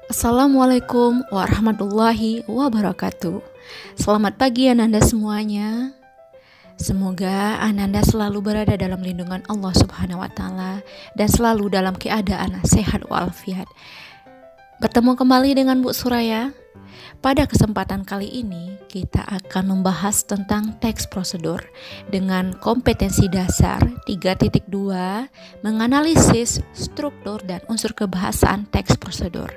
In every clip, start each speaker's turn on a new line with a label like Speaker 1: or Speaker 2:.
Speaker 1: Assalamualaikum warahmatullahi wabarakatuh. Selamat pagi Ananda semuanya. Semoga Ananda selalu berada dalam lindungan Allah Subhanahu wa taala dan selalu dalam keadaan sehat walafiat. Bertemu kembali dengan Bu Suraya. Pada kesempatan kali ini kita akan membahas tentang teks prosedur dengan kompetensi dasar 3.2 menganalisis struktur dan unsur kebahasaan teks prosedur.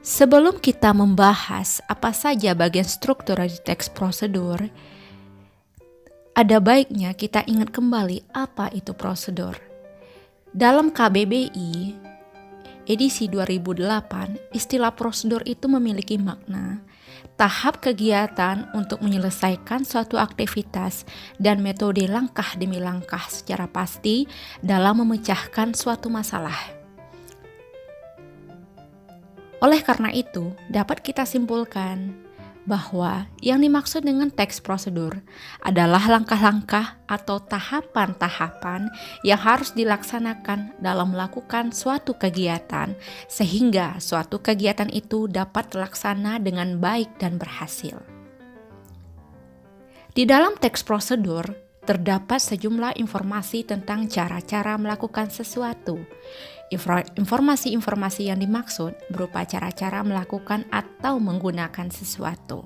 Speaker 1: Sebelum kita membahas apa saja bagian struktur dari teks prosedur, ada baiknya kita ingat kembali apa itu prosedur. Dalam KBBI edisi 2008, istilah prosedur itu memiliki makna tahap kegiatan untuk menyelesaikan suatu aktivitas dan metode langkah demi langkah secara pasti dalam memecahkan suatu masalah. Oleh karena itu, dapat kita simpulkan bahwa yang dimaksud dengan teks prosedur adalah langkah-langkah atau tahapan-tahapan yang harus dilaksanakan dalam melakukan suatu kegiatan sehingga suatu kegiatan itu dapat terlaksana dengan baik dan berhasil. Di dalam teks prosedur terdapat sejumlah informasi tentang cara-cara melakukan sesuatu. Informasi-informasi yang dimaksud berupa cara-cara melakukan atau menggunakan sesuatu.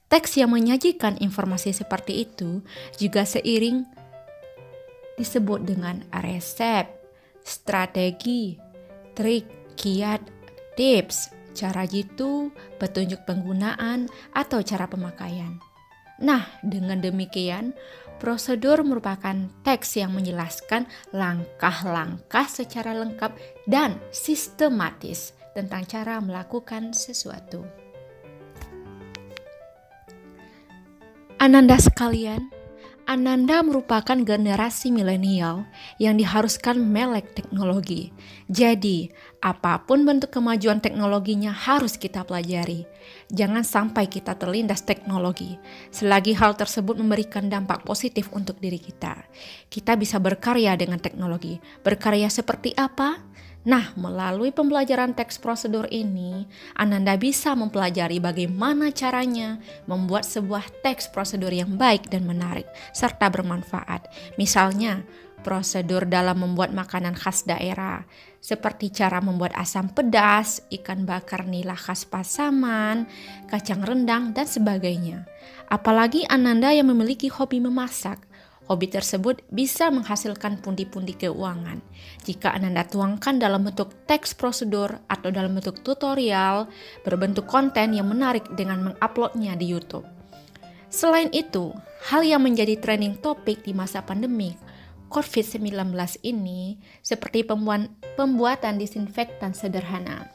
Speaker 1: Teks yang menyajikan informasi seperti itu juga seiring disebut dengan resep, strategi, trik, kiat, tips, cara jitu, petunjuk penggunaan, atau cara pemakaian. Nah, dengan demikian, prosedur merupakan teks yang menjelaskan langkah-langkah secara lengkap dan sistematis tentang cara melakukan sesuatu. Ananda sekalian, Ananda merupakan generasi milenial yang diharuskan melek teknologi. Jadi, apapun bentuk kemajuan teknologinya harus kita pelajari. Jangan sampai kita terlindas teknologi. Selagi hal tersebut memberikan dampak positif untuk diri kita, kita bisa berkarya dengan teknologi. Berkarya seperti apa? Nah, melalui pembelajaran teks prosedur ini, Ananda bisa mempelajari bagaimana caranya membuat sebuah teks prosedur yang baik dan menarik, serta bermanfaat. Misalnya, prosedur dalam membuat makanan khas daerah, seperti cara membuat asam pedas, ikan bakar nila khas Pasaman, kacang rendang, dan sebagainya. Apalagi Ananda yang memiliki hobi memasak. Hobi tersebut bisa menghasilkan pundi-pundi keuangan jika Ananda tuangkan dalam bentuk teks prosedur atau dalam bentuk tutorial berbentuk konten yang menarik dengan menguploadnya di YouTube. Selain itu, hal yang menjadi trending topik di masa pandemi COVID-19 ini seperti pembuatan disinfektan sederhana.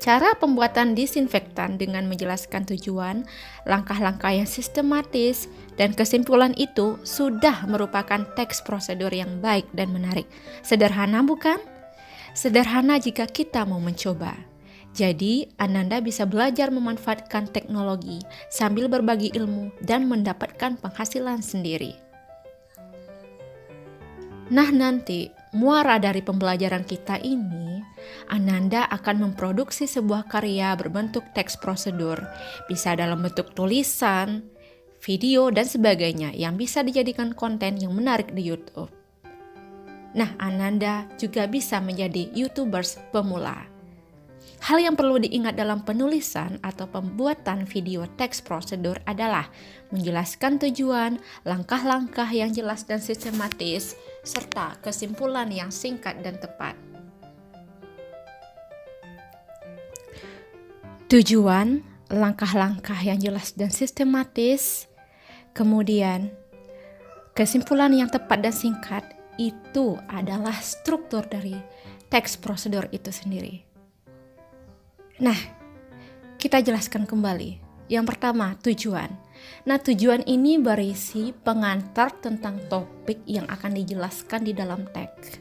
Speaker 1: Cara pembuatan disinfektan dengan menjelaskan tujuan, langkah-langkah yang sistematis, dan kesimpulan itu sudah merupakan teks prosedur yang baik dan menarik. Sederhana bukan? Sederhana jika kita mau mencoba. Jadi, Ananda bisa belajar memanfaatkan teknologi sambil berbagi ilmu dan mendapatkan penghasilan sendiri. Nah, nanti muara dari pembelajaran kita ini, Ananda akan memproduksi sebuah karya berbentuk teks prosedur, bisa dalam bentuk tulisan, video, dan sebagainya yang bisa dijadikan konten yang menarik di YouTube. Nah, Ananda juga bisa menjadi YouTubers pemula. Hal yang perlu diingat dalam penulisan atau pembuatan video teks prosedur adalah menjelaskan tujuan, langkah-langkah yang jelas dan sistematis, serta kesimpulan yang singkat dan tepat. Tujuan, langkah-langkah yang jelas dan sistematis, kemudian kesimpulan yang tepat dan singkat, itu adalah struktur dari teks prosedur itu sendiri. Nah, kita jelaskan kembali. Yang pertama, tujuan. Nah, tujuan ini berisi pengantar tentang topik yang akan dijelaskan di dalam teks.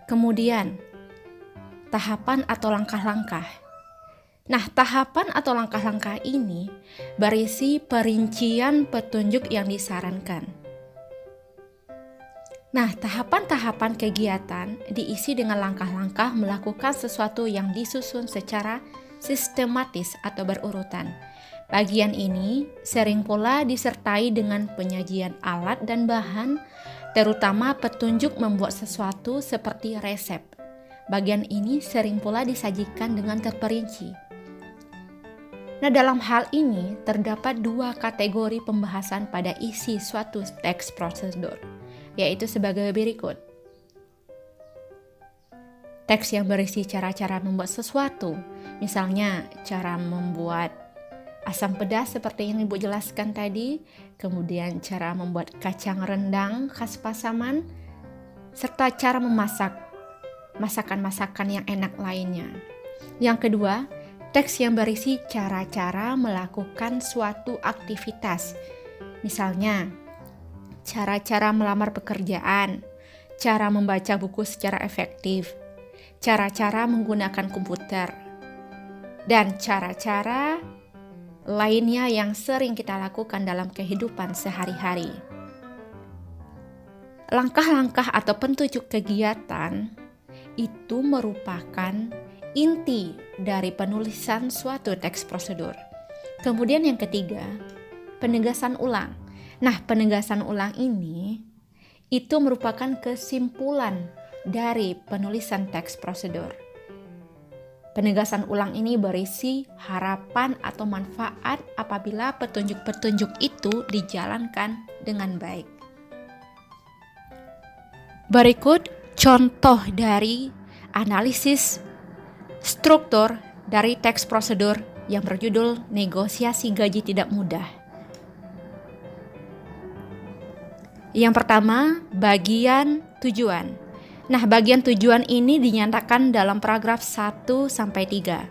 Speaker 1: Kemudian, tahapan atau langkah-langkah. Nah, tahapan atau langkah-langkah ini berisi perincian petunjuk yang disarankan. Nah, tahapan-tahapan kegiatan diisi dengan langkah-langkah melakukan sesuatu yang disusun secara sistematis atau berurutan. Bagian ini sering pula disertai dengan penyajian alat dan bahan, terutama petunjuk membuat sesuatu seperti resep. Bagian ini sering pula disajikan dengan terperinci. Nah, dalam hal ini terdapat dua kategori pembahasan pada isi suatu teks prosedur, yaitu sebagai berikut. Teks yang berisi cara-cara membuat sesuatu, misalnya cara membuat asam pedas seperti yang Ibu jelaskan tadi, kemudian cara membuat kacang rendang khas Pasaman, serta cara memasak masakan-masakan yang enak lainnya. Yang kedua, teks yang berisi cara-cara melakukan suatu aktivitas, misalnya cara-cara melamar pekerjaan, cara membaca buku secara efektif, cara-cara menggunakan komputer, dan cara-cara lainnya yang sering kita lakukan dalam kehidupan sehari-hari. Langkah-langkah atau petunjuk kegiatan itu merupakan inti dari penulisan suatu teks prosedur. Kemudian yang ketiga, penegasan ulang. Nah, penegasan ulang ini itu merupakan kesimpulan dari penulisan teks prosedur. Penegasan ulang ini berisi harapan atau manfaat apabila petunjuk-petunjuk itu dijalankan dengan baik. Berikut contoh dari analisis struktur dari teks prosedur yang berjudul negosiasi gaji tidak mudah. Yang pertama, bagian tujuan. Nah, bagian tujuan ini dinyatakan dalam paragraf 1-3.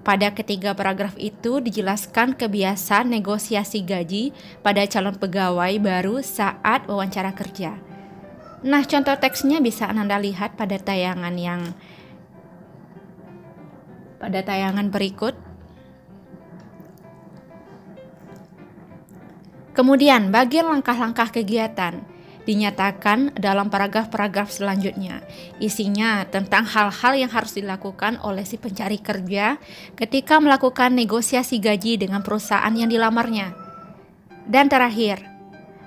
Speaker 1: Pada ketiga paragraf itu dijelaskan kebiasaan negosiasi gaji pada calon pegawai baru saat wawancara kerja. Nah, contoh teksnya bisa Anda lihat pada tayangan berikut. Kemudian, bagian langkah-langkah kegiatan dinyatakan dalam paragraf-paragraf selanjutnya. Isinya tentang hal-hal yang harus dilakukan oleh si pencari kerja ketika melakukan negosiasi gaji dengan perusahaan yang dilamarnya. Dan terakhir,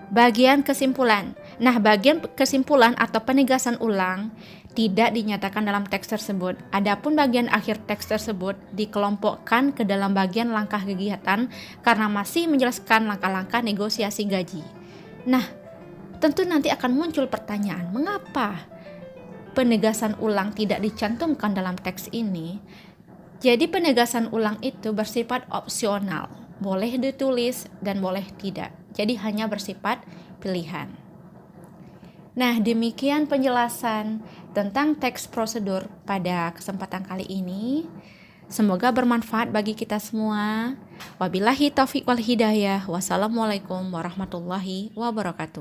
Speaker 1: bagian kesimpulan. Nah, bagian kesimpulan atau penegasan ulang tidak dinyatakan dalam teks tersebut. Adapun bagian akhir teks tersebut dikelompokkan ke dalam bagian langkah kegiatan karena masih menjelaskan langkah-langkah negosiasi gaji. Nah, tentu nanti akan muncul pertanyaan, mengapa penegasan ulang tidak dicantumkan dalam teks ini? Jadi penegasan ulang itu bersifat opsional, boleh ditulis dan boleh tidak. Jadi hanya bersifat pilihan. Nah, demikian penjelasan tentang teks prosedur pada kesempatan kali ini. Semoga bermanfaat bagi kita semua. Wabillahi taufiq wal hidayah. Wassalamualaikum warahmatullahi wabarakatuh.